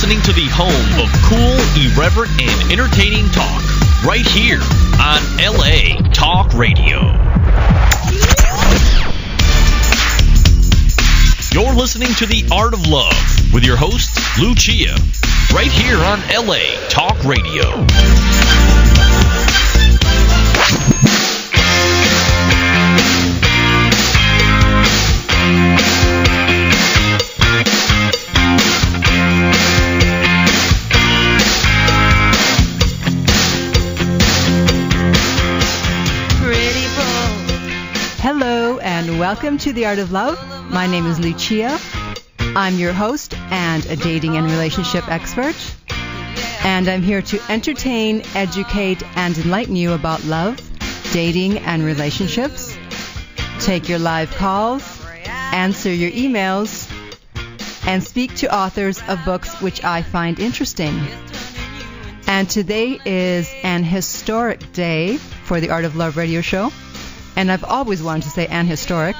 listening to the home of cool, irreverent, and entertaining talk, right here on LA Talk Radio. You're listening to The Art of Love with your host, Lucia, right here on LA Talk Radio. Hello and welcome to The Art of Love. My name is Lucia. I'm your host and a dating and relationship expert. And I'm here to entertain, educate, and enlighten you about love, dating, and relationships. Take your live calls, answer your emails, and speak to authors of books which I find interesting. And today is an historic day for the Art of Love radio show. And I've always wanted to say ahistoric.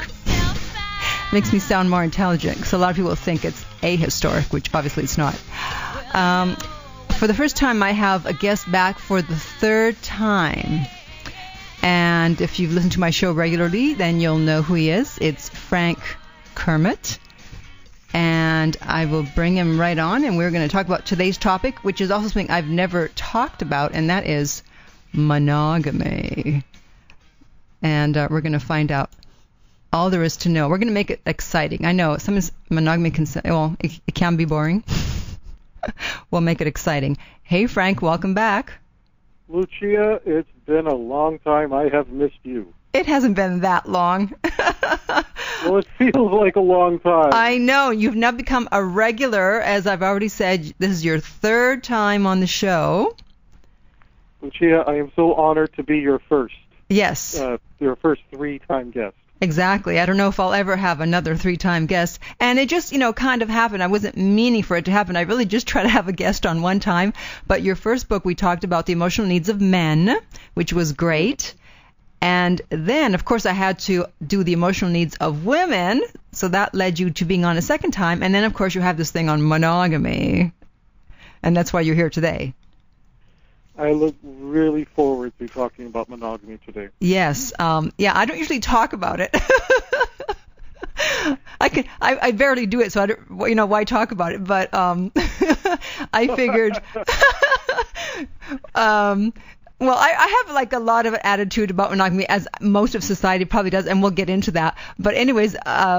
Makes me sound more intelligent, because a lot of people think it's ahistoric, which obviously it's not. For the first time, I have a guest back for the third time. And if you've listened to my show regularly, then you'll know who he is. It's Frank Kermit. And I will bring him right on, and we're going to talk about today's topic, which is also something I've never talked about, and that is monogamy. And we're going to find out all there is to know. We're going to make it exciting. I know sometimes monogamy it can be boring. We'll make it exciting. Hey, Frank, welcome back. Lucia, it's been a long time. I have missed you. It hasn't been that long. Well, it feels like a long time. I know. You've now become a regular, as I've already said. This is your third time on the show. Lucia, I am so honored to be your first. Yes. Your first three-time guest. Exactly. I don't know if I'll ever have another three-time guest. And it just, kind of happened. I wasn't meaning for it to happen. I really just try to have a guest on one time. But your first book, we talked about the emotional needs of men, which was great. And then, of course, I had to do the emotional needs of women. So that led you to being on a second time. And then, of course, you have this thing on monogamy. And that's why you're here today. I look really forward to talking about monogamy today. Yes. I don't usually talk about it. I barely do it, so I don't, why talk about it? But I figured. Well, I have like a lot of attitude about monogamy, as most of society probably does, and we'll get into that. But anyways,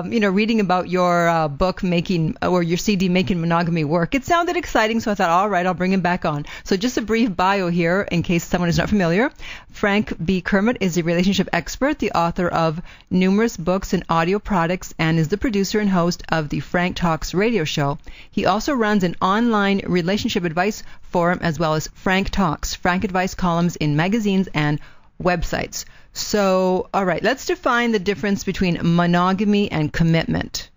reading about your book or your CD Making Monogamy Work, it sounded exciting, so I thought, all right, I'll bring him back on. So just a brief bio here, in case someone is not familiar. Frank B. Kermit is a relationship expert, the author of numerous books and audio products, and is the producer and host of the Frank Talks radio show. He also runs an online relationship advice forum, as well as Frank Talks, Frank advice columns in magazines and websites. So, all right, let's define the difference between monogamy and commitment.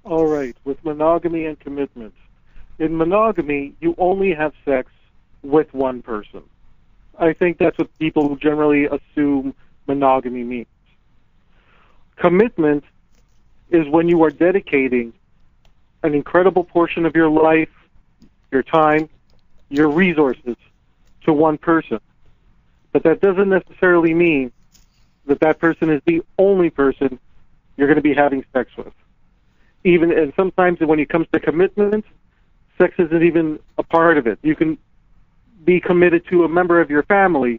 All right, with monogamy and commitment. In monogamy, you only have sex with one person. I think that's what people generally assume monogamy means. Commitment is when you are dedicating an incredible portion of your life, your time, your resources to one person. But that doesn't necessarily mean that that person is the only person you're going to be having sex with. And sometimes when it comes to commitment, sex isn't even a part of it. You can be committed to a member of your family,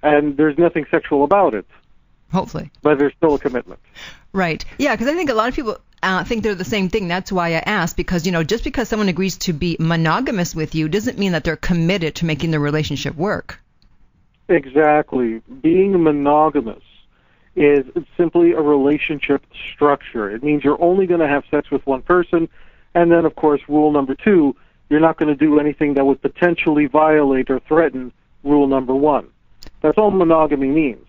and there's nothing sexual about it. Hopefully. But there's still a commitment. Right. Yeah, because I think a lot of people think they're the same thing. That's why I asked, because, just because someone agrees to be monogamous with you doesn't mean that they're committed to making the relationship work. Exactly. Being monogamous is simply a relationship structure. It means you're only going to have sex with one person, and then, of course, rule number 2, you're not going to do anything that would potentially violate or threaten rule number 1. That's all monogamy means.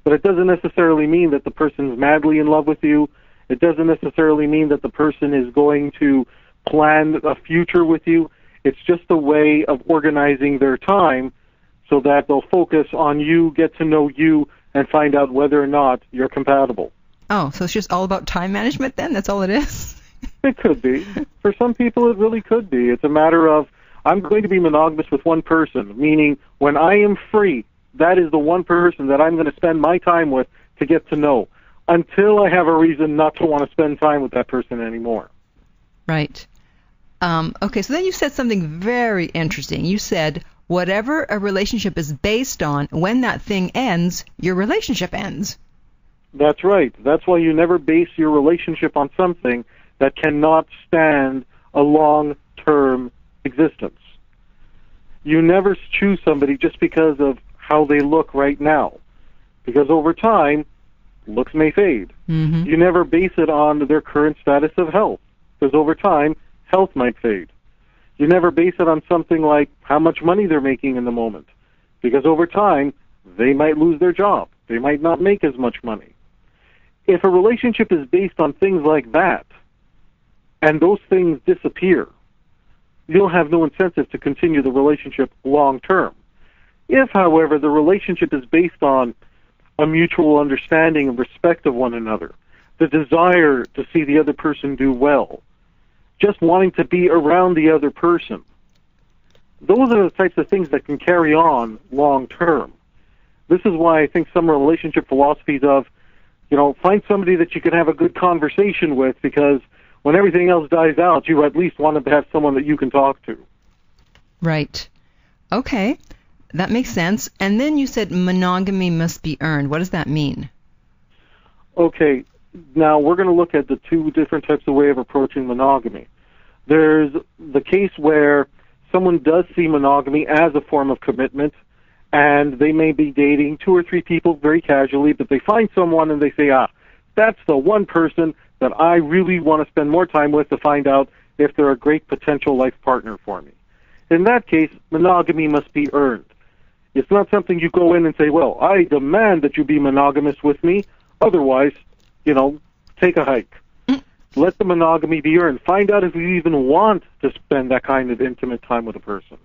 But it doesn't necessarily mean that the person's madly in love with you. It doesn't necessarily mean that the person is going to plan a future with you. It's just a way of organizing their time so that they'll focus on you, get to know you, and find out whether or not you're compatible. Oh, so it's just all about time management then? That's all it is? It could be. For some people, it really could be. It's a matter of, I'm going to be monogamous with one person, meaning when I am free, that is the one person that I'm going to spend my time with to get to know, until I have a reason not to want to spend time with that person anymore. Right. Okay, so then you said something very interesting. You said, whatever a relationship is based on, when that thing ends, your relationship ends. That's right. That's why you never base your relationship on something that cannot stand a long-term existence. You never choose somebody just because of how they look right now, because over time, looks may fade. Mm-hmm. You never base it on their current status of health, because over time, health might fade. You never base it on something like how much money they're making in the moment, because over time, they might lose their job. They might not make as much money. If a relationship is based on things like that, and those things disappear, you'll have no incentive to continue the relationship long term. If, however, the relationship is based on a mutual understanding and respect of one another, the desire to see the other person do well, just wanting to be around the other person, those are the types of things that can carry on long term. This is why I think some relationship philosophies of, find somebody that you can have a good conversation with, because when everything else dies out, you at least want to have someone that you can talk to. Right. Okay. That makes sense. And then you said monogamy must be earned. What does that mean? Okay. Now, we're going to look at the two different types of way of approaching monogamy. There's the case where someone does see monogamy as a form of commitment, and they may be dating 2 or 3 people very casually, but they find someone and they say, that's the one person that I really want to spend more time with to find out if they're a great potential life partner for me. In that case, monogamy must be earned. It's not something you go in and say, well, I demand that you be monogamous with me, otherwise, take a hike. Let the monogamy be earned. Find out if you even want to spend that kind of intimate time with a person.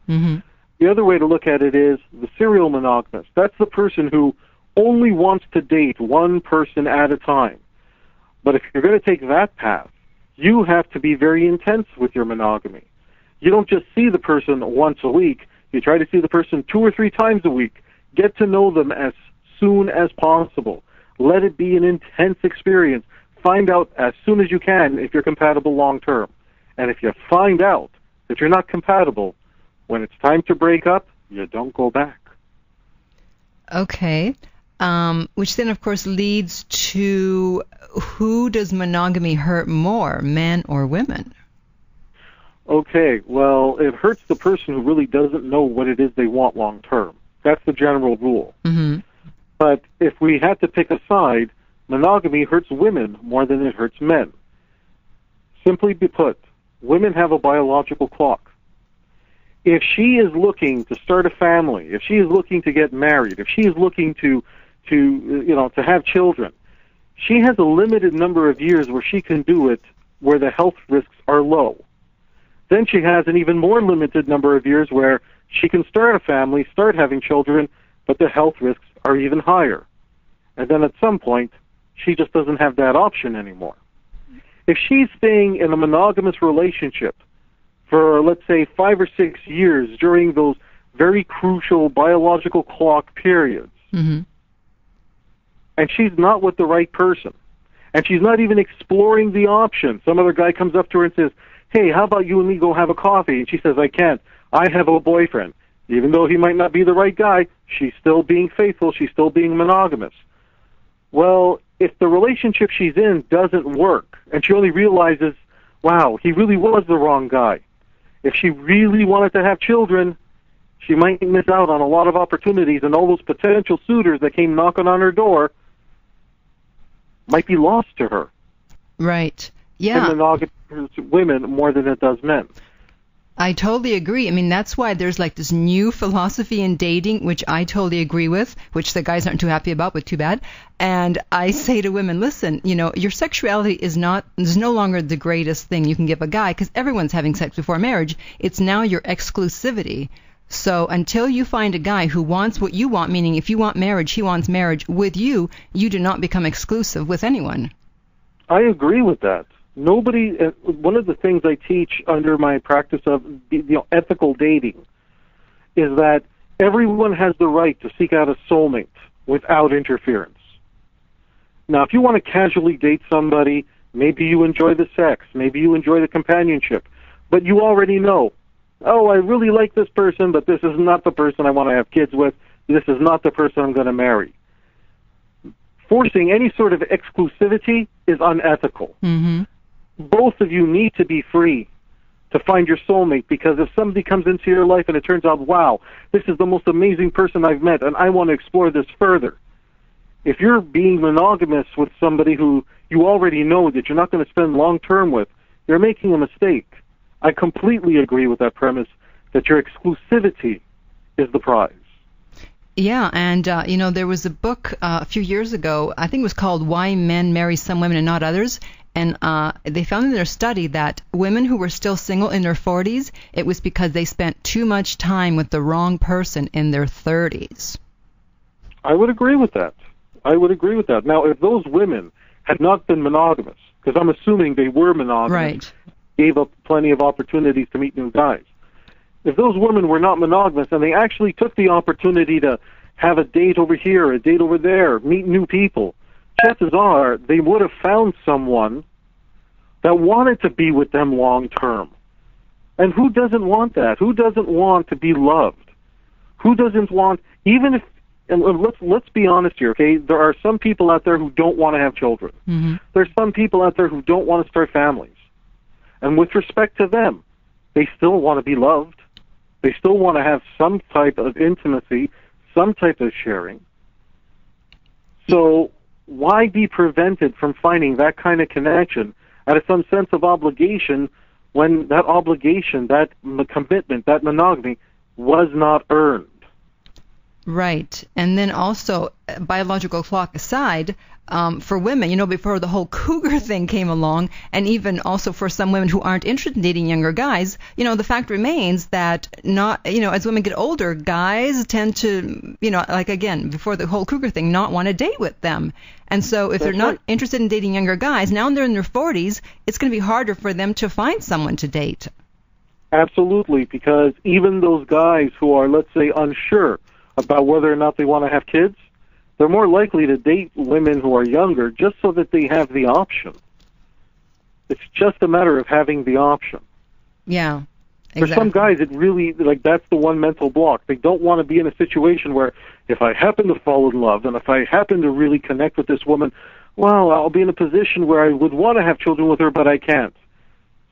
Mm-hmm. The other way to look at it is the serial monogamous. That's the person who only wants to date one person at a time. But if you're going to take that path, you have to be very intense with your monogamy. You don't just see the person once a week. You try to see the person 2 or 3 times a week. Get to know them as soon as possible. Let it be an intense experience. Find out as soon as you can if you're compatible long term. And if you find out that you're not compatible, when it's time to break up, you don't go back. Okay. Which then, of course, leads to, who does monogamy hurt more, men or women? Okay, well, it hurts the person who really doesn't know what it is they want long term. That's the general rule. Mm-hmm. But if we had to pick a side, monogamy hurts women more than it hurts men. Simply put, women have a biological clock. If she is looking to start a family, if she is looking to get married, if she is looking to have children, she has a limited number of years where she can do it where the health risks are low. Then she has an even more limited number of years where she can start a family, start having children, but the health risks are even higher. And then at some point, she just doesn't have that option anymore. If she's staying in a monogamous relationship for, let's say, 5 or 6 years during those very crucial biological clock periods, mm-hmm. and she's not with the right person, and she's not even exploring the option. Some other guy comes up to her and says, hey, how about you and me go have a coffee? And she says, I can't. I have a boyfriend. Even though he might not be the right guy, she's still being faithful. She's still being monogamous. Well, if the relationship she's in doesn't work, and she only realizes, wow, he really was the wrong guy. If she really wanted to have children, she might miss out on a lot of opportunities, and all those potential suitors that came knocking on her door might be lost to her. Right. Yeah. And monogamy hurts women more than it does men. I totally agree. I mean, that's why there's like this new philosophy in dating, which I totally agree with, which the guys aren't too happy about, but too bad. And I say to women, listen, your sexuality is no longer the greatest thing you can give a guy, because everyone's having sex before marriage. It's now your exclusivity. So until you find a guy who wants what you want, meaning if you want marriage, he wants marriage with you, you do not become exclusive with anyone. I agree with that. Nobody. One of the things I teach under my practice of ethical dating is that everyone has the right to seek out a soulmate without interference. Now, if you want to casually date somebody, maybe you enjoy the sex, maybe you enjoy the companionship, but you already know, oh, I really like this person, but this is not the person I want to have kids with. This is not the person I'm going to marry. Forcing any sort of exclusivity is unethical. Mm-hmm. Both of you need to be free to find your soulmate, because if somebody comes into your life and it turns out, wow, this is the most amazing person I've met and I want to explore this further. If you're being monogamous with somebody who you already know that you're not going to spend long term with, you're making a mistake. I completely agree with that premise that your exclusivity is the prize. Yeah, and there was a book a few years ago, I think it was called Why Men Marry Some Women and Not Others, and they found in their study that women who were still single in their 40s, it was because they spent too much time with the wrong person in their 30s. I would agree with that. Now, if those women had not been monogamous, because I'm assuming they were monogamous, right, gave up plenty of opportunities to meet new guys. If those women were not monogamous and they actually took the opportunity to have a date over here, a date over there, meet new people, chances are they would have found someone that wanted to be with them long term. And who doesn't want that? Who doesn't want to be loved? Who doesn't want, even if, and let's be honest here, okay? There are some people out there who don't want to have children. Mm-hmm. There's some people out there who don't want to start families. And with respect to them, they still want to be loved. They still want to have some type of intimacy, some type of sharing. So why be prevented from finding that kind of connection out of some sense of obligation when that obligation, that commitment, that monogamy was not earned? Right. And then also, biological clock aside, for women, before the whole cougar thing came along, and even also for some women who aren't interested in dating younger guys, the fact remains that as women get older, guys tend to, again, before the whole cougar thing, not want to date with them. And so if they're not interested in dating younger guys, now they're in their 40s, it's going to be harder for them to find someone to date. Absolutely, because even those guys who are, let's say, unsure about whether or not they want to have kids, they're more likely to date women who are younger just so that they have the option. It's just a matter of having the option. Yeah, exactly. For some guys, it really, that's the one mental block. They don't want to be in a situation where if I happen to fall in love and if I happen to really connect with this woman, well, I'll be in a position where I would want to have children with her, but I can't.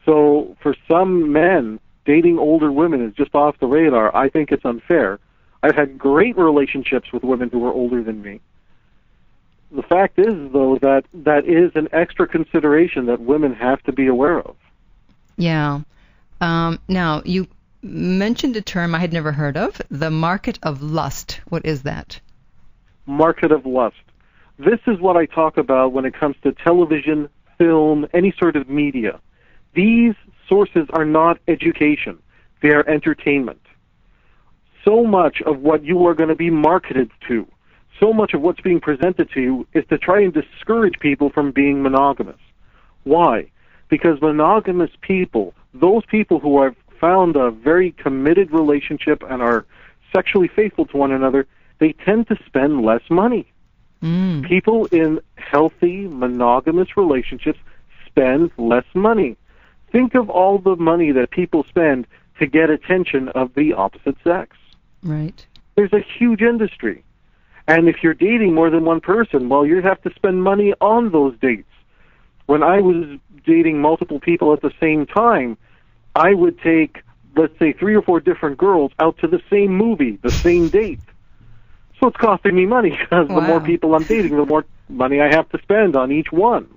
So for some men, dating older women is just off the radar. I think it's unfair. I've had great relationships with women who were older than me. The fact is, though, that is an extra consideration that women have to be aware of. Yeah. Now, you mentioned a term I had never heard of, the market of lust. What is that? Market of lust. This is what I talk about when it comes to television, film, any sort of media. These sources are not education. They are entertainment. So much of what you are going to be marketed to, so much of what's being presented to you is to try and discourage people from being monogamous. Why? Because monogamous people, those people who have found a very committed relationship and are sexually faithful to one another, they tend to spend less money. People in healthy, monogamous relationships spend less money. Think of all the money that people spend to get attention of the opposite sex. Right. There's a huge industry. And if you're dating more than one person, well, you have to spend money on those dates. When I was dating multiple people at the same time, I would take, let's say, 3 or 4 different girls out to the same movie, the same date. So it's costing me money because the more people I'm dating, the more money I have to spend on each one.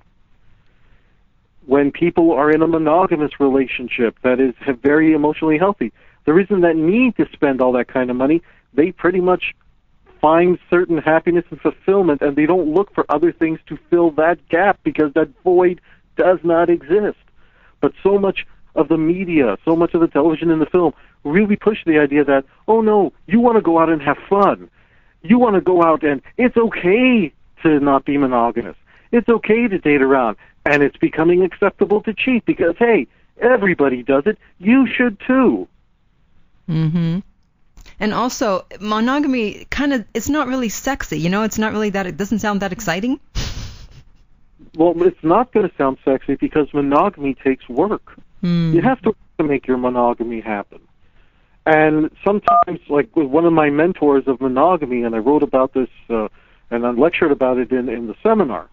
When people are in a monogamous relationship that is very emotionally healthy, there isn't that need to spend all that kind of money. They pretty much find certain happiness and fulfillment, and they don't look for other things to fill that gap because that void does not exist. But so much of the media, so much of the television and the film really push the idea that, oh no, you want to go out and have fun. You want to go out and it's okay to not be monogamous. It's okay to date around. And it's becoming acceptable to cheat because, hey, everybody does it. You should too. Mm-hmm. And also, monogamy it's not really sexy, it's not really it doesn't sound that exciting. Well, it's not going to sound sexy because monogamy takes work. You have to make your monogamy happen. And sometimes, like with one of my mentors of monogamy, and I wrote about this and I lectured about it in the seminar,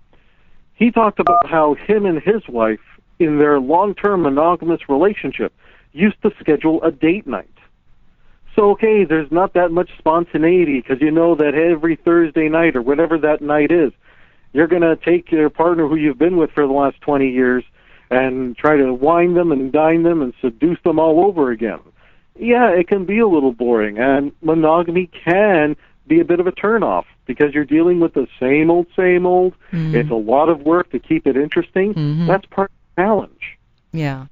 he talked about how him and his wife, in their long-term monogamous relationship, used to schedule a date night. So, okay, there's not that much spontaneity because you know that every Thursday night or whatever that night is, you're going to take your partner who you've been with for the last 20 years and try to wine them and dine them and seduce them all over again. Yeah, it can be a little boring, and monogamy can be a bit of a turnoff because you're dealing with the same old. Mm-hmm. It's a lot of work to keep it interesting. Mm-hmm. That's part of the challenge. Yeah.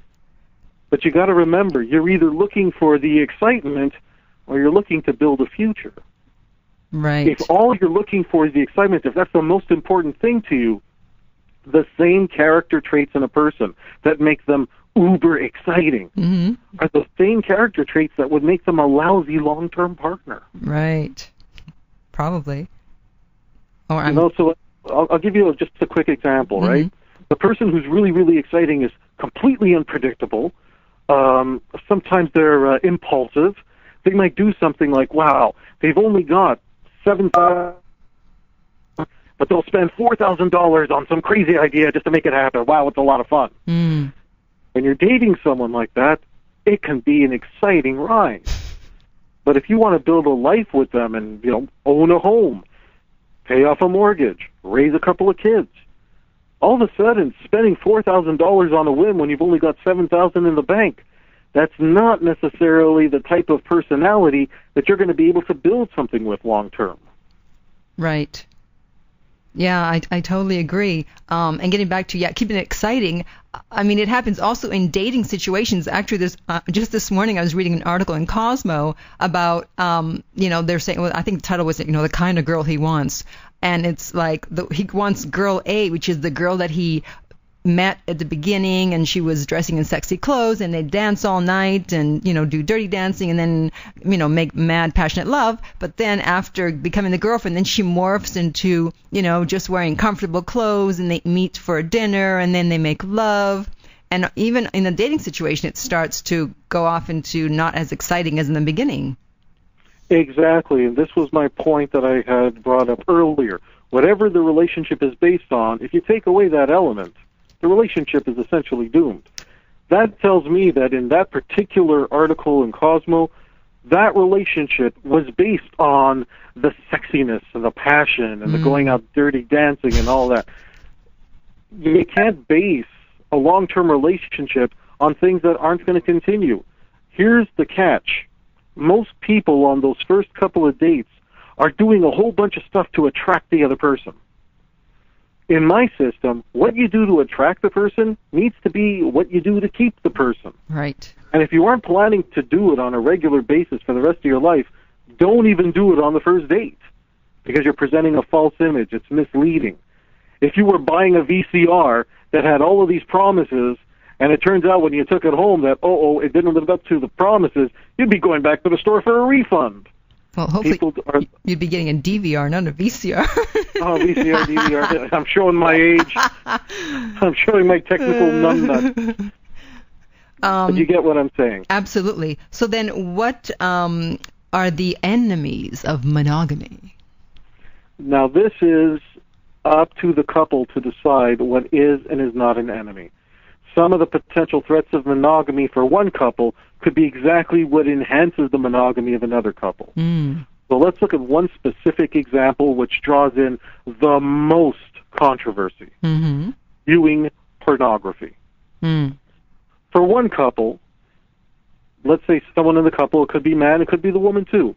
But you got to remember, you're either looking for the excitement or you're looking to build a future. Right. If all you're looking for is the excitement, if that's the most important thing to you, the same character traits in a person that make them uber exciting are the same character traits that would make them a lousy long-term partner. Right. Probably. So I'll give you just a quick example, right? The person who's really, really exciting is completely unpredictable. Sometimes they're impulsive. They might do something like, wow, they've only got $7,000, but they'll spend $4,000 on some crazy idea just to make it happen. Wow, it's a lot of fun. When you're dating someone like that, it can be an exciting ride. But if you want to build a life with them and, own a home, pay off a mortgage, raise a couple of kids, all of a sudden spending $4,000 on a whim when you've only got $7,000 in the bank, that's not necessarily the type of personality that you're going to be able to build something with long term. Right. Yeah, I totally agree. And getting back to keeping it exciting, I mean, it happens also in dating situations. Actually, just this morning I was reading an article in Cosmo about, they're saying, I think the title was, the kind of girl he wants. And it's like he wants girl A, which is the girl that he met at the beginning, and she was dressing in sexy clothes, and they dance all night and, do dirty dancing and then, make mad, passionate love. But then after becoming the girlfriend, then she morphs into, just wearing comfortable clothes, and they meet for dinner, and then they make love. And even in the dating situation, it starts to go off into not as exciting as in the beginning. Exactly, and this was my point that I had brought up earlier. Whatever the relationship is based on, if you take away that element, the relationship is essentially doomed. That tells me that in that particular article in Cosmo, that relationship was based on the sexiness and the passion and the going out dirty dancing and all that. You can't base a long-term relationship on things that aren't going to continue. Here's the catch. Most people on those first couple of dates are doing a whole bunch of stuff to attract the other person. In my system, what you do to attract the person needs to be what you do to keep the person. Right. And if you aren't planning to do it on a regular basis for the rest of your life, don't even do it on the first date because you're presenting a false image. It's misleading. If you were buying a VCR that had all of these promises and it turns out when you took it home that, it didn't live up to the promises, you'd be going back to the store for a refund. Well, hopefully you'd be getting a DVR, not a VCR. VCR, DVR. I'm showing my age. I'm showing my technical numbnut. But you get what I'm saying. Absolutely. So then what are the enemies of monogamy? Now, this is up to the couple to decide what is and is not an enemy. Some of the potential threats of monogamy for one couple could be exactly what enhances the monogamy of another couple. So let's look at one specific example which draws in the most controversy. Viewing pornography. For one couple, let's say someone in the couple, it could be man, it could be the woman too,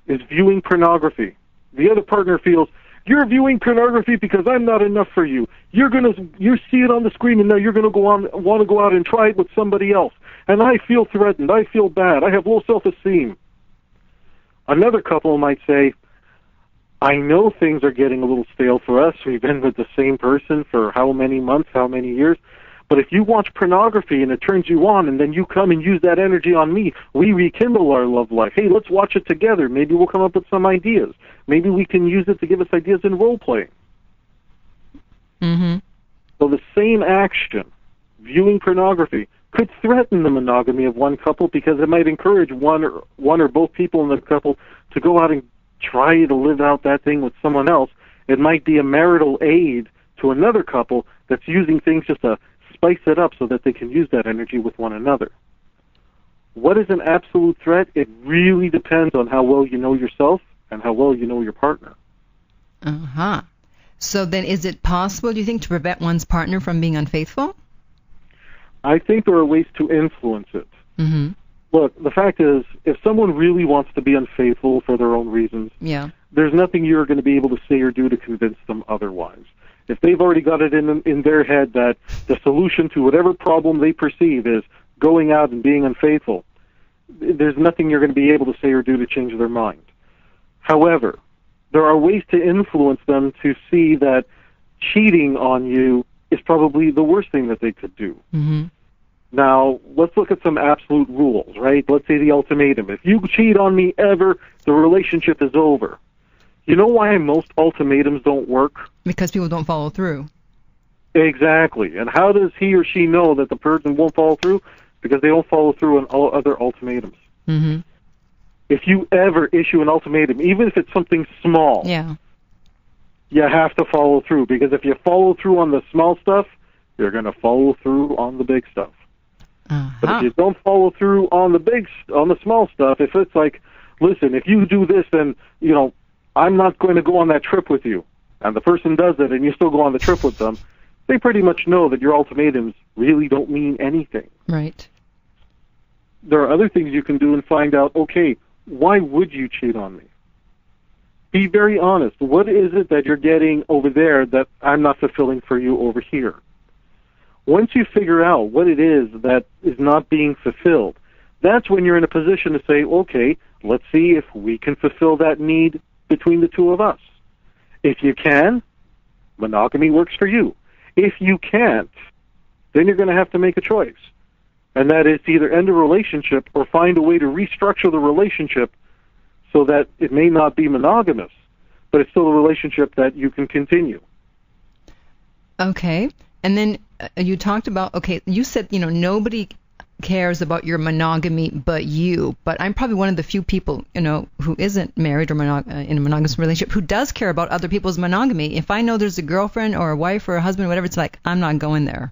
is viewing pornography. The other partner feels, you're viewing pornography because I'm not enough for you. You see it on the screen, and now you're going to want to go out and try it with somebody else. And I feel threatened. I feel bad. I have low self-esteem. Another couple might say, I know things are getting a little stale for us. We've been with the same person for how many months, how many years. But if you watch pornography and it turns you on, and then you come and use that energy on me, we rekindle our love life. Hey, let's watch it together. Maybe we'll come up with some ideas. Maybe we can use it to give us ideas in role-playing. Mm-hmm. So the same action, viewing pornography, could threaten the monogamy of one couple because it might encourage one or both people in the couple to go out and try to live out that thing with someone else. It might be a marital aid to another couple that's using things just to spice it up so that they can use that energy with one another. What is an absolute threat? It really depends on how well you know yourself and how well you know your partner. Uh-huh. So then is it possible, do you think, to prevent one's partner from being unfaithful? I think there are ways to influence it. Mm-hmm. Look, the fact is, if someone really wants to be unfaithful for their own reasons, yeah, there's nothing you're going to be able to say or do to convince them otherwise. If they've already got it in their head that the solution to whatever problem they perceive is going out and being unfaithful, there's nothing you're going to be able to say or do to change their mind. However, there are ways to influence them to see that cheating on you is probably the worst thing that they could do. Mm-hmm. Now, let's look at some absolute rules, right? Let's say the ultimatum. If you cheat on me ever, the relationship is over. You know why most ultimatums don't work? Because people don't follow through. Exactly. And how does he or she know that the person won't follow through? Because they don't follow through on all other ultimatums. Mm-hmm. If you ever issue an ultimatum, even if it's something small, yeah, you have to follow through. Because if you follow through on the small stuff, you're going to follow through on the big stuff. Uh-huh. But if you don't follow through on the small stuff, if it's like, listen, if you do this, then, I'm not going to go on that trip with you, and the person does it and you still go on the trip with them, they pretty much know that your ultimatums really don't mean anything. Right. There are other things you can do and find out, okay, why would you cheat on me? Be very honest. What is it that you're getting over there that I'm not fulfilling for you over here? Once you figure out what it is that is not being fulfilled, that's when you're in a position to say, okay, let's see if we can fulfill that need between the two of us. If you can, monogamy works for you. If you can't, then you're going to have to make a choice. And that is to either end a relationship or find a way to restructure the relationship so that it may not be monogamous, but it's still a relationship that you can continue. Okay. And then you talked about, you said, nobody cares about your monogamy but you. But I'm probably one of the few people, who isn't married or in a monogamous relationship who does care about other people's monogamy. If I know there's a girlfriend or a wife or a husband, whatever, it's like, I'm not going there.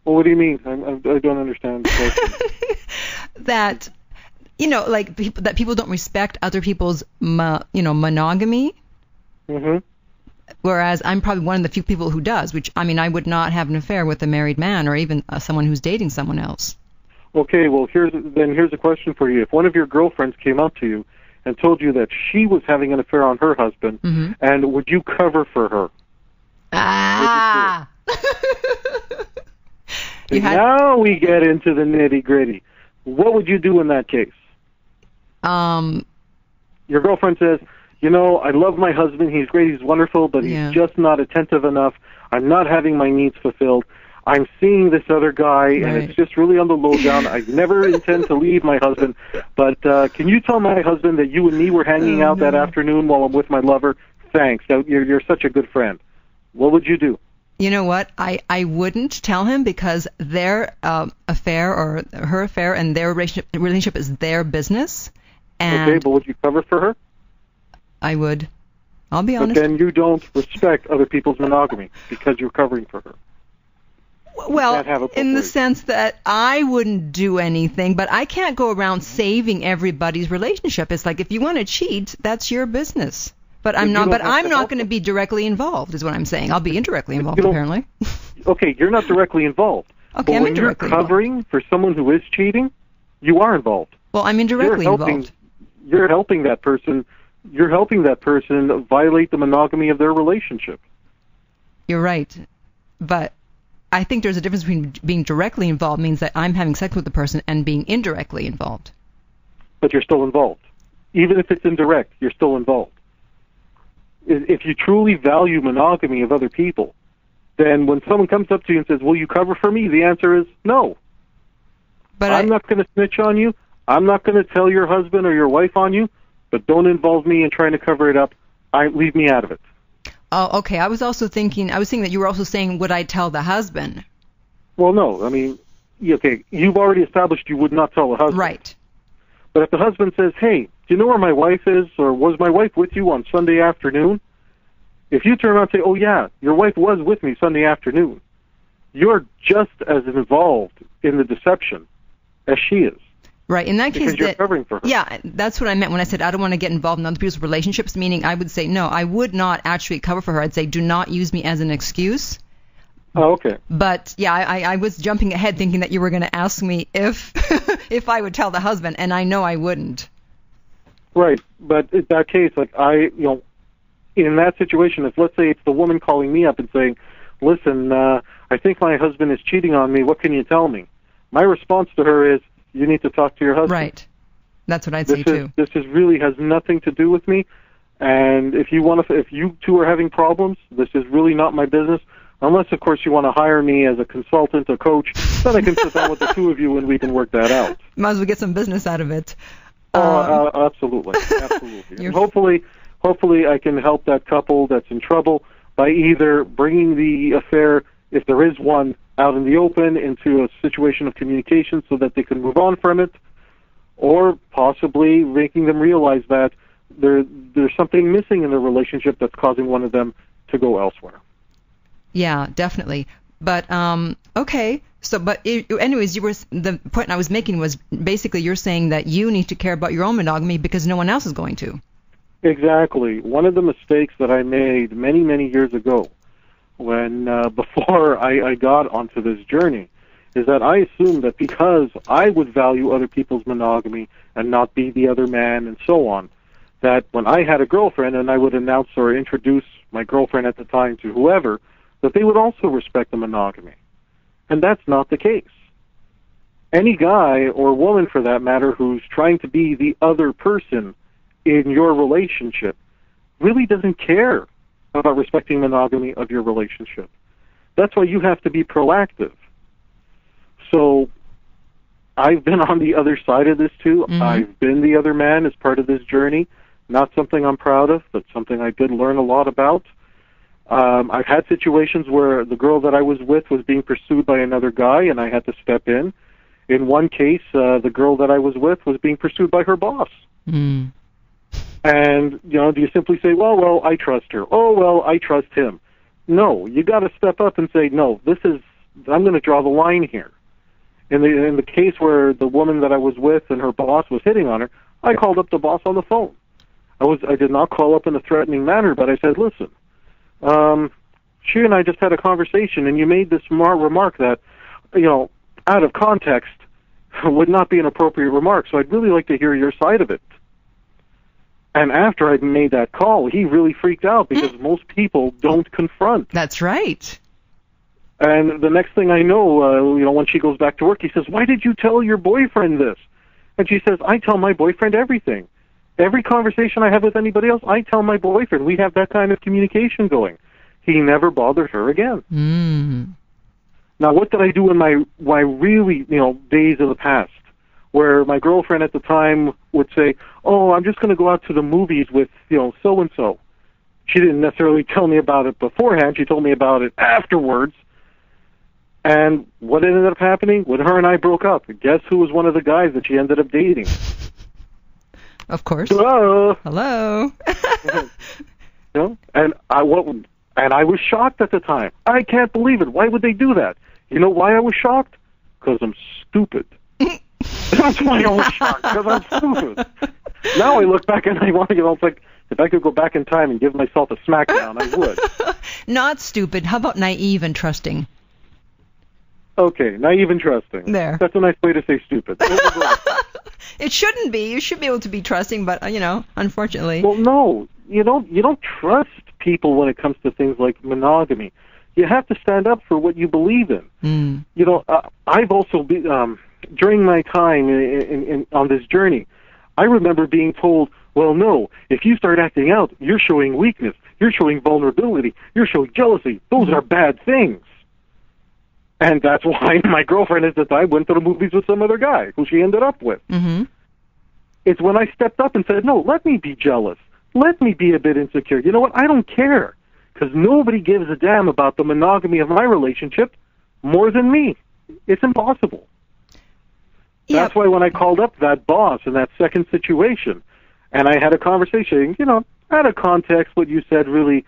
Well, what do you mean? I don't understand the question. That, that people don't respect other people's, monogamy. Mm-hmm. Whereas I'm probably one of the few people who does, which, I would not have an affair with a married man or even someone who's dating someone else. Okay, well, here's a question for you. If one of your girlfriends came up to you and told you that she was having an affair on her husband, mm-hmm. and would you cover for her? Ah! Now we get into the nitty-gritty. What would you do in that case? Your girlfriend says, I love my husband. He's great. He's wonderful, but he's just not attentive enough. I'm not having my needs fulfilled. I'm seeing this other guy, and it's just really on the lowdown. I never intend to leave my husband, but can you tell my husband that you and me were hanging out that afternoon while I'm with my lover? Thanks. You're such a good friend. What would you do? You know what? I wouldn't tell him because their affair or her affair and their relationship is their business. And okay, but would you cover for her? I would. I'll be honest. But then you don't respect other people's monogamy because you're covering for her. Well, in the sense that I wouldn't do anything, but I can't go around saving everybody's relationship. It's like if you want to cheat, that's your business. But I'm not going to be directly involved, is what I'm saying. I'll be indirectly involved, apparently. Okay, you're not directly involved. Okay, but I'm indirectly involved. When you're covering for someone who is cheating, you are involved. Well, I'm indirectly involved. You're helping that person. You're helping that person violate the monogamy of their relationship. You're right. But I think there's a difference between being directly involved means that I'm having sex with the person and being indirectly involved. But you're still involved. Even if it's indirect, you're still involved. If you truly value monogamy of other people, then when someone comes up to you and says, will you cover for me? The answer is no. But I'm not going to snitch on you. I'm not going to tell your husband or your wife on you, but don't involve me in trying to cover it up. Leave me out of it. Oh, okay. I was thinking that you were also saying, would I tell the husband? Well, no. I mean, okay, you've already established you would not tell the husband. Right. But if the husband says, hey, do you know where my wife is, or was my wife with you on Sunday afternoon? If you turn around and say, oh, yeah, your wife was with me Sunday afternoon, you're just as involved in the deception as she is. Right. In that case, because you're covering for her. Yeah, that's what I meant when I said I don't want to get involved in other people's relationships, meaning I would say, no, I would not actually cover for her. I'd say, do not use me as an excuse. Oh, okay. But, yeah, I was jumping ahead thinking that you were going to ask me if if I would tell the husband, and I know I wouldn't. Right. But in that case, like in that situation, if let's say it's the woman calling me up and saying, listen, I think my husband is cheating on me, what can you tell me? My response to her is, you need to talk to your husband. Right. That's what I'd say too. This really has nothing to do with me, and if you two are having problems, this is really not my business. Unless, of course, you want to hire me as a consultant, a coach, then I can sit down with the two of you and we can work that out. Might as well get some business out of it. Absolutely, absolutely. And hopefully, I can help that couple that's in trouble by either bringing the affair, if there is one, out in the open into a situation of communication so that they can move on from it, or possibly making them realize that there's something missing in their relationship that's causing one of them to go elsewhere. Yeah, definitely. But okay. So, but anyways, the point I was making was basically you're saying that you need to care about your own monogamy because no one else is going to. Exactly. One of the mistakes that I made many, many years ago, when before I got onto this journey, is that I assumed that because I would value other people's monogamy and not be the other man and so on, that when I had a girlfriend and I would announce or introduce my girlfriend at the time to whoever, that they would also respect the monogamy. And that's not the case. Any guy or woman, for that matter, who's trying to be the other person in your relationship really doesn't care about respecting monogamy of your relationship. That's why you have to be proactive. So I've been on the other side of this too. Mm-hmm. I've been the other man as part of this journey. Not something I'm proud of, but something I did learn a lot about. I've had situations where the girl that I was with was being pursued by another guy, and I had to step in. In one case, the girl that I was with was being pursued by her boss. Mm. And, do you simply say, well, I trust her. Oh, well, I trust him. No, you got to step up and say, no, I'm going to draw the line here. In the case where the woman that I was with and her boss was hitting on her, I called up the boss on the phone. I did not call up in a threatening manner, but I said, listen, she and I just had a conversation, and you made this remark that, out of context, would not be an appropriate remark, so I'd really like to hear your side of it. And after I'd made that call, he really freaked out because most people don't confront. That's right. And the next thing I know, when she goes back to work, he says, why did you tell your boyfriend this? And she says, I tell my boyfriend everything. Every conversation I have with anybody else, I tell my boyfriend. We have that kind of communication going. He never bothered her again. Mm. Now, what did I do in my really, days of the past, where my girlfriend at the time would say, oh, I'm just going to go out to the movies with, so-and-so. She didn't necessarily tell me about it beforehand. She told me about it afterwards. And what ended up happening? When her and I broke up, guess who was one of the guys that she ended up dating? Of course. Hello. And I was shocked at the time. I can't believe it. Why would they do that? You know why I was shocked? Because I'm stupid. That's why I was shocked, because I'm stupid. Now I look back and I want to it's like, if I could go back in time and give myself a smackdown, I would. Not stupid. How about naive and trusting? Okay, naive and trusting. There. That's a nice way to say stupid. It shouldn't be. You should be able to be trusting, but, unfortunately. Well, no. You don't trust people when it comes to things like monogamy. You have to stand up for what you believe in. Mm. I've also been, during my time on this journey, I remember being told, Well, no, if you start acting out, you're showing weakness, you're showing vulnerability, you're showing jealousy. Those are bad things. And that's why my girlfriend at the time went to the movies with some other guy who she ended up with. Mm-hmm. It's when I stepped up and said, no, let me be jealous. Let me be a bit insecure. You know what? I don't care, because nobody gives a damn about the monogamy of my relationship more than me. It's impossible. Yep. That's why when I called up that boss in that second situation, and I had a conversation, out of context, what you said really,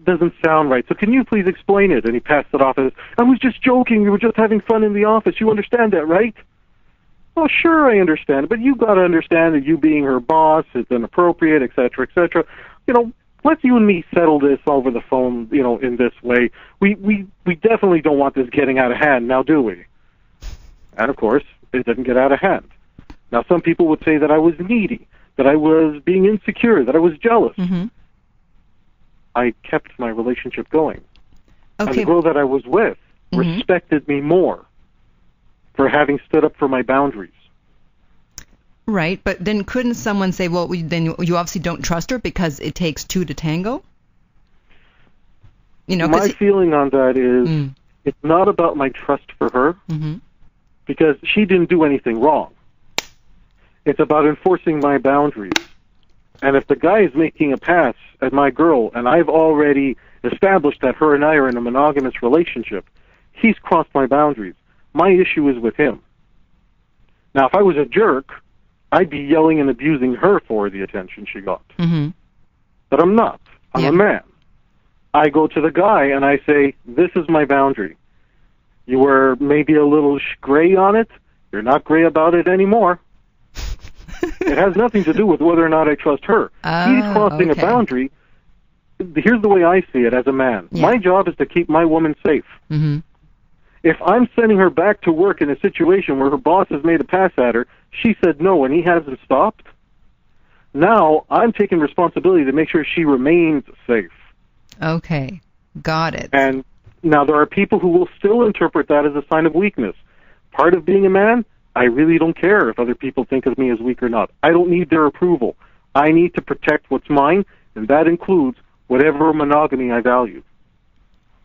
doesn't sound right. So can you please explain it? And he passed it off as, I was just joking. We were just having fun in the office. You understand that, right? Well, sure, I understand. But you got to understand that you being her boss is inappropriate, et cetera, et cetera. Let's you and me settle this over the phone, in this way. We definitely don't want this getting out of hand, now do we? And, of course, it didn't get out of hand. Now, some people would say that I was needy, that I was being insecure, that I was jealous. Mm-hmm. I kept my relationship going. Okay. And the girl that I was with respected me more for having stood up for my boundaries. Right, but then couldn't someone say, well, then you obviously don't trust her because it takes two to tango? My feeling on that is it's not about my trust for her, because she didn't do anything wrong. It's about enforcing my boundaries. And if the guy is making a pass at my girl, and I've already established that her and I are in a monogamous relationship, he's crossed my boundaries. My issue is with him. Now, if I was a jerk, I'd be yelling and abusing her for the attention she got. Mm-hmm. But I'm not. I'm a man. I go to the guy and I say, this is my boundary. You were maybe a little gray on it. You're not gray about it anymore. It has nothing to do with whether or not I trust her. He's crossing a boundary. Here's the way I see it as a man. Yeah. My job is to keep my woman safe. Mm-hmm. If I'm sending her back to work in a situation where her boss has made a pass at her, she said no and he hasn't stopped, now I'm taking responsibility to make sure she remains safe. Okay, got it. And now there are people who will still interpret that as a sign of weakness. Part of being a man, I really don't care if other people think of me as weak or not. I don't need their approval. I need to protect what's mine, and that includes whatever monogamy I value.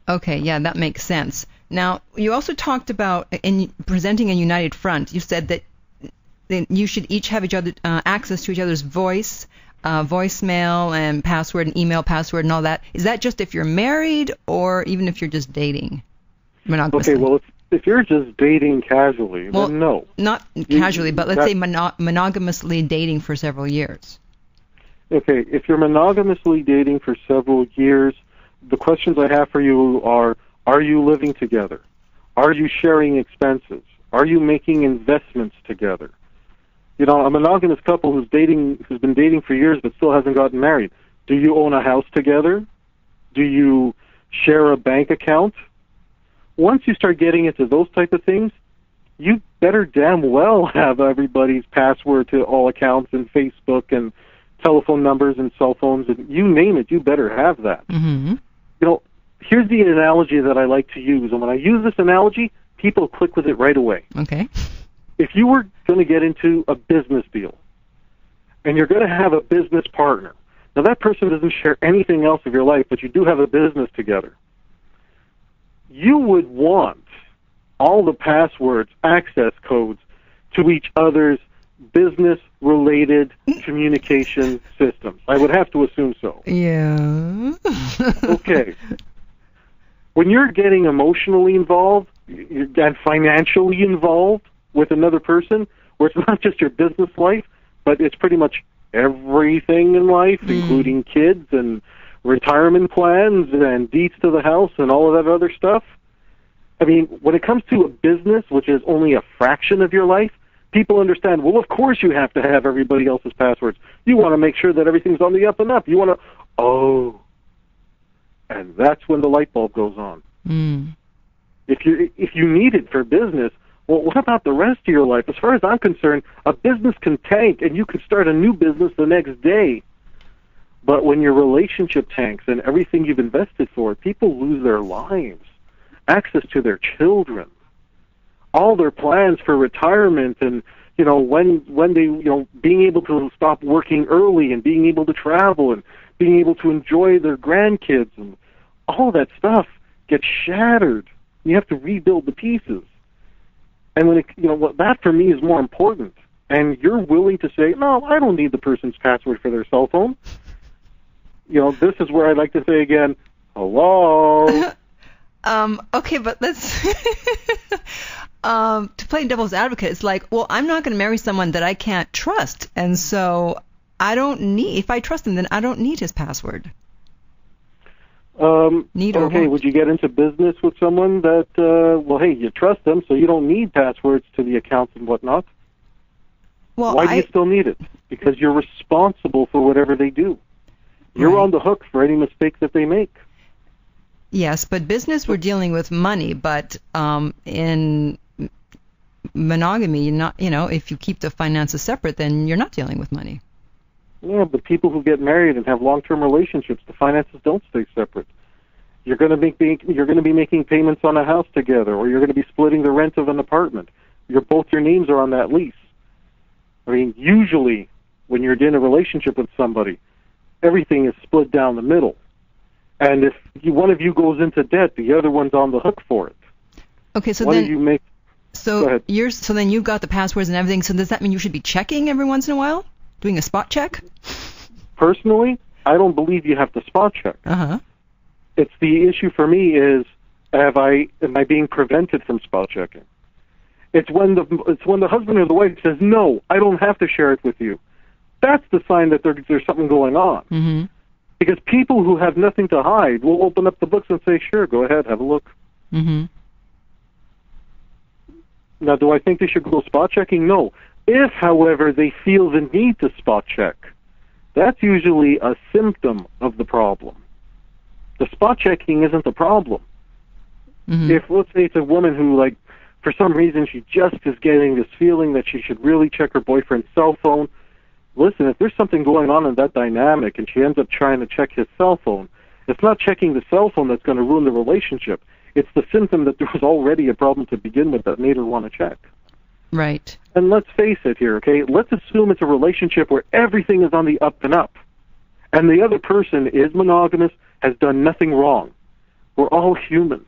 Okay, yeah, that makes sense. Now, you also talked about, in presenting a united front, you said that you should each have each other access to each other's voicemail and password and email password and all that. Is that just if you're married or even if you're just dating monogamously? Okay, well, if you're just dating casually, then no. Not casually, but let's say monogamously dating for several years. Okay, if you're monogamously dating for several years, the questions I have for you are you living together? Are you sharing expenses? Are you making investments together? A monogamous couple who's been dating for years but still hasn't gotten married, do you own a house together? Do you share a bank account? Once you start getting into those type of things, you better damn well have everybody's password to all accounts and Facebook and telephone numbers and cell phones, and you name it, you better have that. Mm-hmm. Here's the analogy that I like to use, and when I use this analogy, people click with it right away. Okay. If you were going to get into a business deal, and you're going to have a business partner, now that person doesn't share anything else of your life, but you do have a business together, you would want all the passwords, access codes to each other's business-related communication systems. I would have to assume so. Yeah. Okay. When you're getting emotionally involved and financially involved with another person, where it's not just your business life, but it's pretty much everything in life, including kids and retirement plans and deeds to the house and all of that other stuff. I mean, when it comes to a business, which is only a fraction of your life, people understand, well, of course you have to have everybody else's passwords. You want to make sure that everything's on the up and up. You want to, and that's when the light bulb goes on. If you need it for business, well, what about the rest of your life? As far as I'm concerned, a business can tank and you can start a new business the next day. But when your relationship tanks and everything you've invested for, people lose their lives, access to their children, all their plans for retirement, and when they, being able to stop working early and being able to travel and being able to enjoy their grandkids and all that stuff gets shattered. You have to rebuild the pieces. And when that for me is more important. And you're willing to say, no, I don't need the person's password for their cell phone. This is where I'd like to say again, hello. Okay, but let's to play devil's advocate, it's like, well, I'm not going to marry someone that I can't trust, and so I don't need. If I trust him, then I don't need his password. Need or okay, won't. would you get into business with someone that, hey, you trust them, so you don't need passwords to the accounts and whatnot? Well, why do you still need it? Because you're responsible for whatever they do. You're Right. on the hook for any mistake that they make. Yes, but business, we're dealing with money, but in monogamy, you're not, if you keep the finances separate, then you're not dealing with money. Yeah, but people who get married and have long-term relationships, the finances don't stay separate. You're going to be making payments on a house together, or you're going to be splitting the rent of an apartment. Both your names are on that lease. I mean, usually when you're in a relationship with somebody, everything is split down the middle. And if one of you goes into debt, the other one's on the hook for it. Okay, so One then of you make. Go ahead. then you've got the passwords and everything. So does that mean you should be checking every once in a while, doing a spot check? Personally, I don't believe you have to spot check. It's the issue for me is, am I being prevented from spot checking? It's when the husband or the wife says, no, I don't have to share it with you. That's the sign that there's something going on. Mm-hmm. Because people who have nothing to hide will open up the books and say, sure, go ahead, have a look. Mm-hmm. Now, do I think they should go spot checking? No. If, however, they feel the need to spot check, that's usually a symptom of the problem. The spot checking isn't the problem. Mm-hmm. If, let's say, it's a woman who, for some reason, she just is getting this feeling that she should really check her boyfriend's cell phone. Listen, if there's something going on in that dynamic and she ends up trying to check his cell phone, it's not checking the cell phone that's going to ruin the relationship. It's the symptom that there was already a problem to begin with that made her want to check. Right. And let's face it here, okay? Let's assume it's a relationship where everything is on the up and up, and the other person is monogamous, has done nothing wrong. We're all human,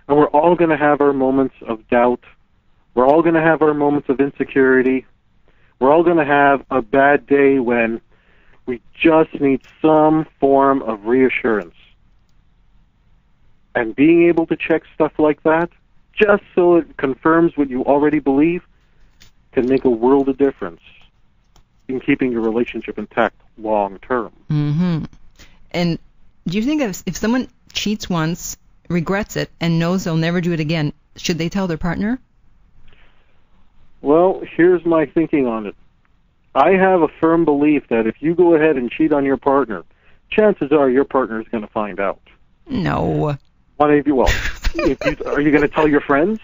and we're all going to have our moments of doubt. We're all going to have our moments of insecurity. We're all going to have a bad day when we just need some form of reassurance. And being able to check stuff like that, just so it confirms what you already believe, can make a world of difference in keeping your relationship intact long term. Mm-hmm. And do you think if someone cheats once, regrets it, and knows they'll never do it again, should they tell their partner? Well, here's my thinking on it. I have a firm belief that if you go ahead and cheat on your partner, chances are your partner is going to find out. No. Are you going to tell your friends?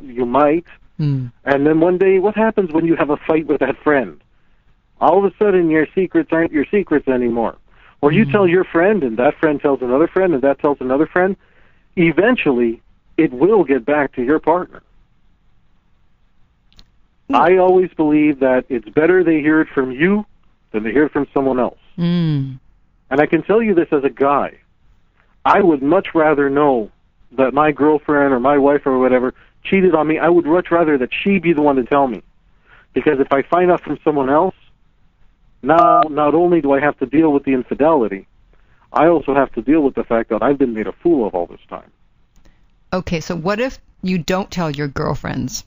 You might. And then one day, what happens when you have a fight with that friend? All of a sudden, your secrets aren't your secrets anymore. Or you tell your friend, and that friend tells another friend, and that tells another friend. Eventually, it will get back to your partner. I always believe that it's better they hear it from you than they hear it from someone else. And I can tell you this as a guy. I would much rather know that my girlfriend or my wife or whatever cheated on me. I would much rather that she be the one to tell me. Because if I find out from someone else, now not only do I have to deal with the infidelity, I also have to deal with the fact that I've been made a fool of all this time. Okay, so what if you don't tell your girlfriends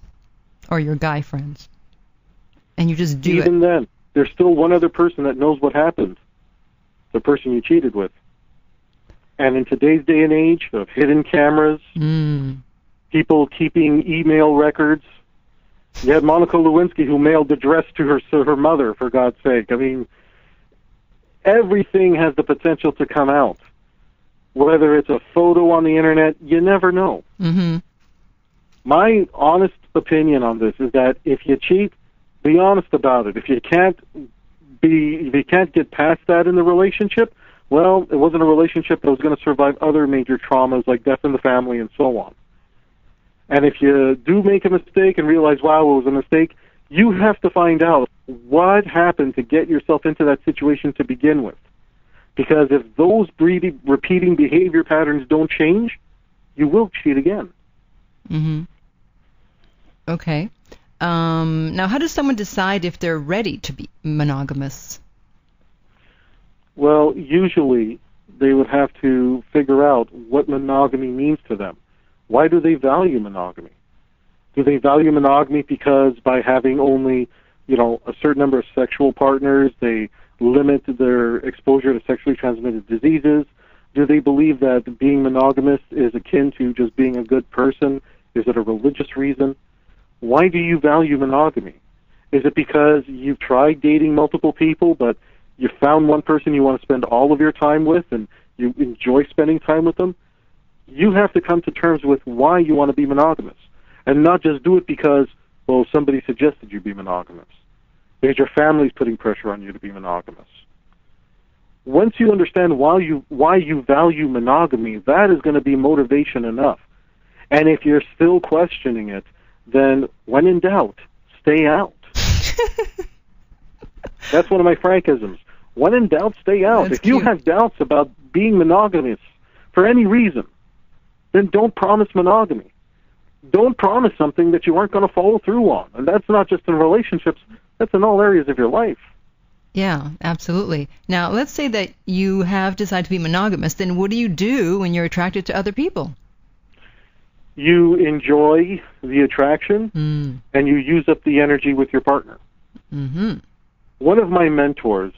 or your guy friends, and you just do it? Even then, there's still one other person that knows what happened, the person you cheated with. And in today's day and age of hidden cameras, people keeping email records, you had Monica Lewinsky who mailed the dress to her mother, for God's sake. I mean, everything has the potential to come out. Whether it's a photo on the internet, you never know. My honest opinion on this is that if you cheat, be honest about it. If you can't get past that in the relationship, well, it wasn't a relationship that was going to survive other major traumas like death in the family and so on. And if you do make a mistake and realize, wow, it was a mistake, You have to find out what happened to get yourself into that situation to begin with. Because if those repeating behavior patterns don't change, you will cheat again. Mm-hmm. Okay. Now, how does someone decide if they're ready to be monogamous? Well, usually they would have to figure out what monogamy means to them. Why do they value monogamy? Do they value monogamy because by having only, a certain number of sexual partners, they limit their exposure to sexually transmitted diseases? Do they believe that being monogamous is akin to just being a good person? Is it a religious reason? Why do you value monogamy? Is it because you've tried dating multiple people, but you found one person you want to spend all of your time with and you enjoy spending time with them? You have to come to terms with why you want to be monogamous, and not just do it because, somebody suggested you be monogamous, because your family's putting pressure on you to be monogamous. Once you understand why you value monogamy, that is going to be motivation enough. And if you're still questioning it, then when in doubt, stay out. That's one of my frankisms. When in doubt, stay out. That's if you cute. have doubts about being monogamous for any reason, then don't promise monogamy. Don't promise something that you aren't going to follow through on. And that's not just in relationships, that's in all areas of your life. Yeah, absolutely. Now, let's say that you have decided to be monogamous. Then what do you do when you're attracted to other people? You enjoy the attraction, and you use up the energy with your partner. Mm-hmm. One of my mentors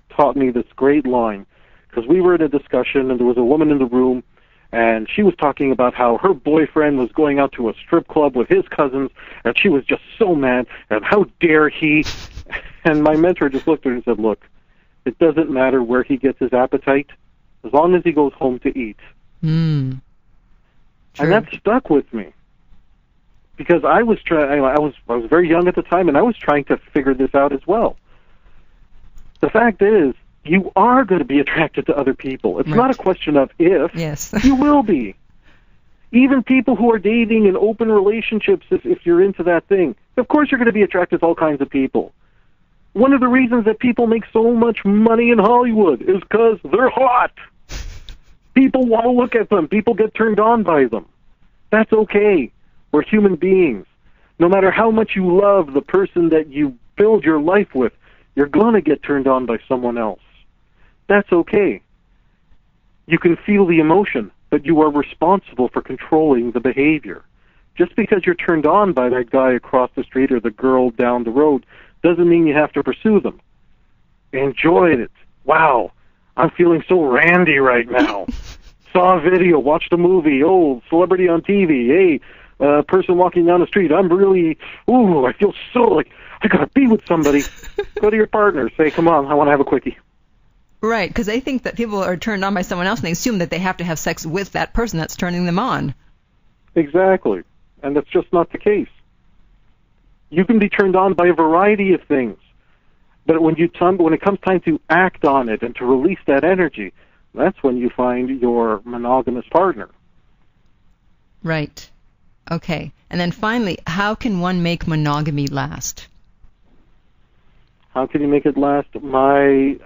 taught me this great line, because we were in a discussion, and there was a woman in the room, and she was talking about how her boyfriend was going out to a strip club with his cousins, and she was just so mad, and how dare he. And my mentor just looked at her and said, look, it doesn't matter where he gets his appetite, as long as he goes home to eat. True. And that stuck with me, because I was very young at the time, and I was trying to figure this out as well. The fact is, you are going to be attracted to other people. It's not a question of if. Yes. You will be. Even people who are dating in open relationships, if you're into that thing, of course you're going to be attracted to all kinds of people. One of the reasons that people make so much money in Hollywood is because they're hot. People want to look at them. People get turned on by them. That's okay. We're human beings. No matter how much you love the person that you build your life with, you're going to get turned on by someone else. That's okay. You can feel the emotion, but you are responsible for controlling the behavior. Just because you're turned on by that guy across the street or the girl down the road doesn't mean you have to pursue them. Enjoy it. Wow, I'm feeling so randy right now. Saw a video, watched a movie, celebrity on TV, hey, person walking down the street, I feel so like I gotta be with somebody. Go to your partner, say, come on, I want to have a quickie. Right, because they think that people are turned on by someone else, and they assume that they have to have sex with that person that's turning them on. Exactly, and that's just not the case. You can be turned on by a variety of things, but when it comes time to act on it and to release that energy, that's when you find your monogamous partner. Right. Okay. And then finally, how can one make monogamy last? How can you make it last? I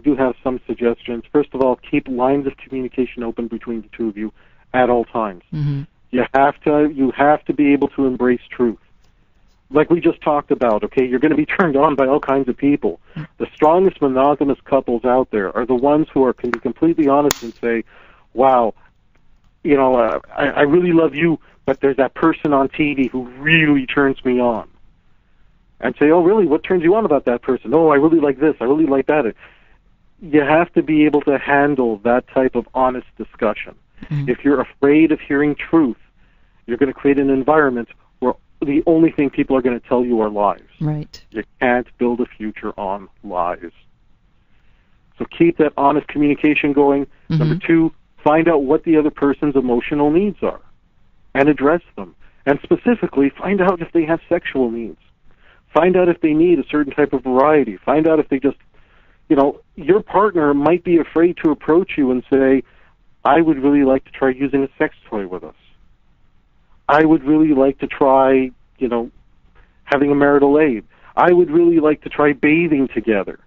do have some suggestions. First of all, keep lines of communication open between the two of you at all times. Mm-hmm. You have to be able to embrace truth. Like we just talked about, okay, you're going to be turned on by all kinds of people. The strongest monogamous couples out there are the ones who can be completely honest and say, wow, I really love you, but there's that person on TV who really turns me on. And say, oh, really, what turns you on about that person? Oh, I really like this, I really like that. You have to be able to handle that type of honest discussion. Mm-hmm. If you're afraid of hearing truth, you're going to create an environment where the only thing people are going to tell you are lies. Right. You can't build a future on lies. So keep that honest communication going. Mm-hmm. Number 2, find out what the other person's emotional needs are and address them. And specifically, find out if they have sexual needs. Find out if they need a certain type of variety. Find out if they just, your partner might be afraid to approach you and say, I would really like to try using a sex toy with us. I would really like to try, having a marital aid. I would really like to try bathing together.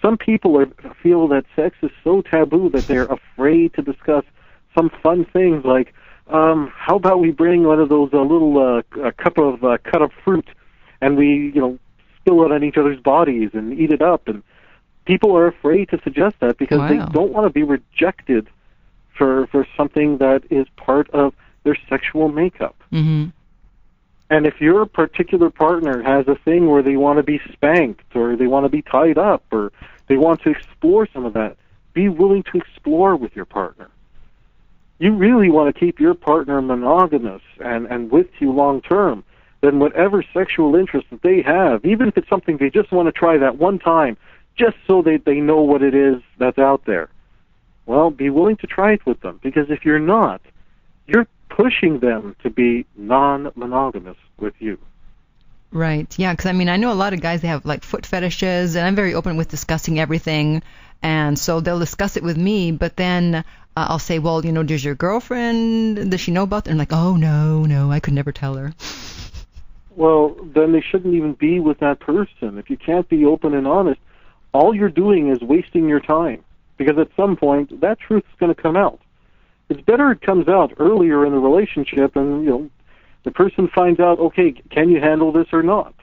Some people feel that sex is so taboo that they're afraid to discuss some fun things like, how about we bring one of those little cup of cut up fruit, and we spill it on each other's bodies and eat it up. And people are afraid to suggest that because they don't want to be rejected for something that is part of their sexual makeup. Mm-hmm. And if your particular partner has a thing where they want to be spanked or they want to be tied up or they want to explore some of that, be willing to explore with your partner. You really want to keep your partner monogamous and with you long term, then whatever sexual interest that they have, even if it's something they just want to try that one time, just so that they know what it is that's out there, well, be willing to try it with them. Because if you're not, you're pushing them to be non-monogamous with you. Right. Yeah, because I know a lot of guys, they have like foot fetishes, and I'm very open with discussing everything, and so they'll discuss it with me, but then I'll say, well, does your girlfriend, does she know about that? And like, oh, no, I could never tell her. Well, then they shouldn't even be with that person. If you can't be open and honest, all you're doing is wasting your time, because at some point that truth is going to come out. It's better it comes out earlier in the relationship and, the person finds out, okay, can you handle this or not?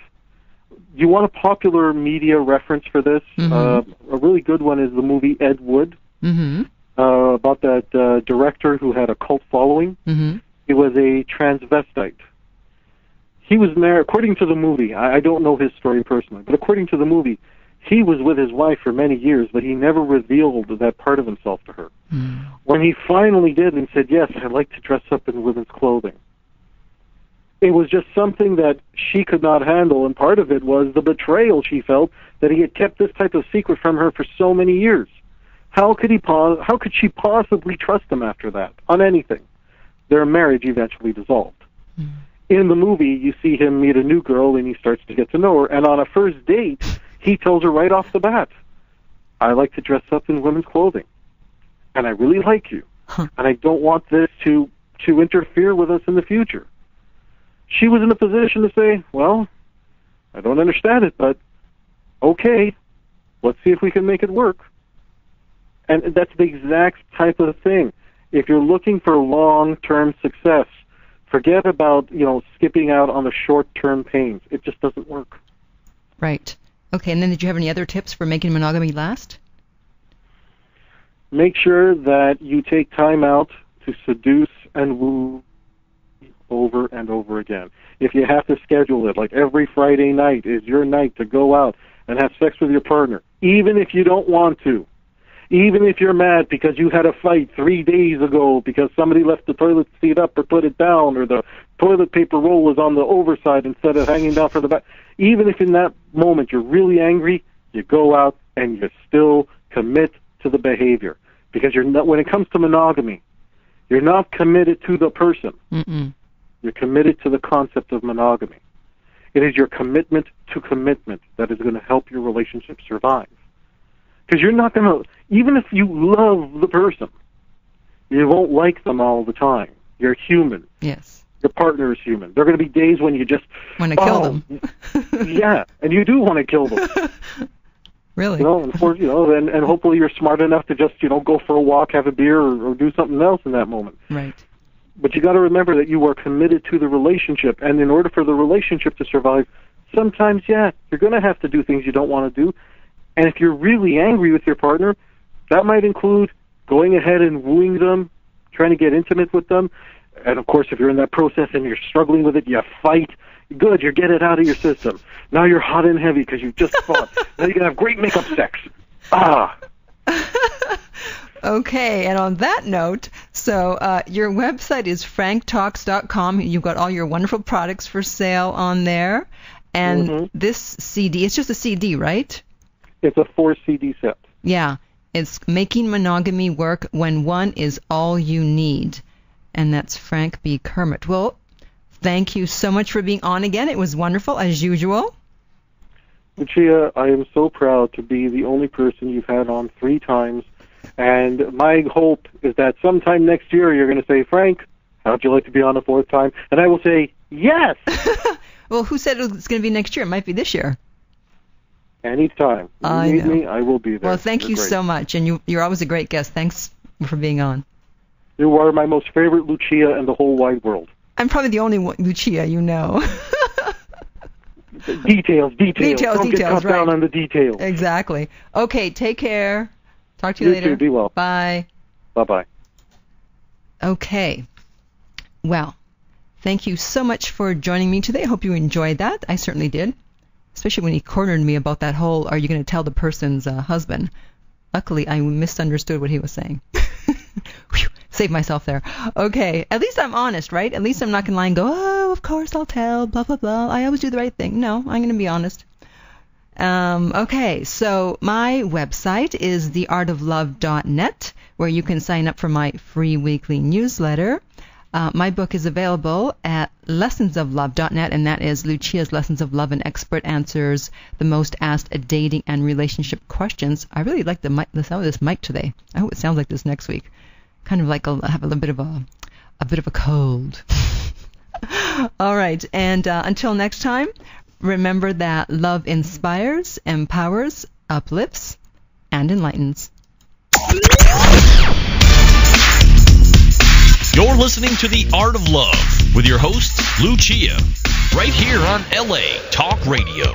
You want a popular media reference for this? Mm-hmm. A really good one is the movie Ed Wood, mm-hmm. About that director who had a cult following. Mm-hmm. He was a transvestite. He was married, according to the movie, I don't know his story personally, but according to the movie, he was with his wife for many years, but he never revealed that part of himself to her. Mm. When he finally did and said, yes, I'd like to dress up in women's clothing, it was just something that she could not handle, and part of it was the betrayal she felt that he had kept this type of secret from her for so many years. How could she possibly trust him after that, on anything? Their marriage eventually dissolved. Mm. In the movie, you see him meet a new girl, and he starts to get to know her, and on a first date, he tells her right off the bat, I like to dress up in women's clothing, and I really like you, and I don't want this to interfere with us in the future. She was in a position to say, well, I don't understand it, but okay, let's see if we can make it work. And that's the exact type of thing. If you're looking for long-term success, forget about, skipping out on the short-term pains. It just doesn't work. Right. Okay, and then did you have any other tips for making monogamy last? Make sure that you take time out to seduce and woo over and over again. If you have to schedule it, like every Friday night is your night to go out and have sex with your partner, even if you don't want to, even if you're mad because you had a fight 3 days ago because somebody left the toilet seat up or put it down, or the toilet paper roll was on the overside instead of hanging down from the back. Even if in that moment you're really angry, you go out and you still commit to the behavior. Because you're not, when it comes to monogamy, you're not committed to the person. Mm-mm. You're committed to the concept of monogamy. It is your commitment to commitment that is going to help your relationship survive. Because you're not going to, even if you love the person, you won't like them all the time. You're human. Yes. Your partner is human. There are going to be days when you just want to kill them. Yeah, and you do want to kill them. Really? And hopefully you're smart enough to just, go for a walk, have a beer, or do something else in that moment. Right. But you got to remember that you are committed to the relationship, and in order for the relationship to survive, sometimes, you're going to have to do things you don't want to do. And if you're really angry with your partner, that might include going ahead and wooing them, trying to get intimate with them. And, of course, if you're in that process and you're struggling with it, you fight. Good, you get it out of your system. Now you're hot and heavy because you just fought. Now you can have great makeup sex. Okay, and on that note, so your website is franktalks.com. You've got all your wonderful products for sale on there. And this CD, it's just a CD, right? It's a 4-CD set. Yeah, it's Making Monogamy Work When One Is All You Need. And that's Frank B. Kermit. Well, thank you so much for being on again. It was wonderful, as usual. Lucia, I am so proud to be the only person you've had on 3 times. And my hope is that sometime next year you're going to say, Frank, how'd you like to be on a 4th time? And I will say, yes! Well, who said it's going to be next year? It might be this year. Anytime. If you need me, I will be there. Well, thank you so much, and you're always a great guest. Thanks for being on. You are my most favorite Lucia in the whole wide world. I'm probably the only one, Lucia you know. Details. Don't get cut down on the details. Exactly. Okay, take care. Talk to you later. You too. Be well. Bye. Bye-bye. Okay. Well, thank you so much for joining me today. I hope you enjoyed that. I certainly did. Especially when he cornered me about that whole, are you going to tell the person's husband? Luckily, I misunderstood what he was saying. Save myself there. Okay, at least I'm honest, right? At least I'm not going to lie and go, oh, of course I'll tell, blah, blah, blah. I always do the right thing. No, I'm going to be honest. Okay, so my website is theartoflove.net, where you can sign up for my free weekly newsletter. My book is available at lessonsoflove.net, and that is Lucia's Lessons of Love and Expert Answers the Most Asked Dating and Relationship Questions. I really like the sound of this mic today. I hope it sounds like this next week. Kind of like I have a little bit of a cold. All right, and until next time, remember that love inspires, empowers, uplifts, and enlightens. You're listening to The Art of Love with your host, Lucia, right here on LA Talk Radio.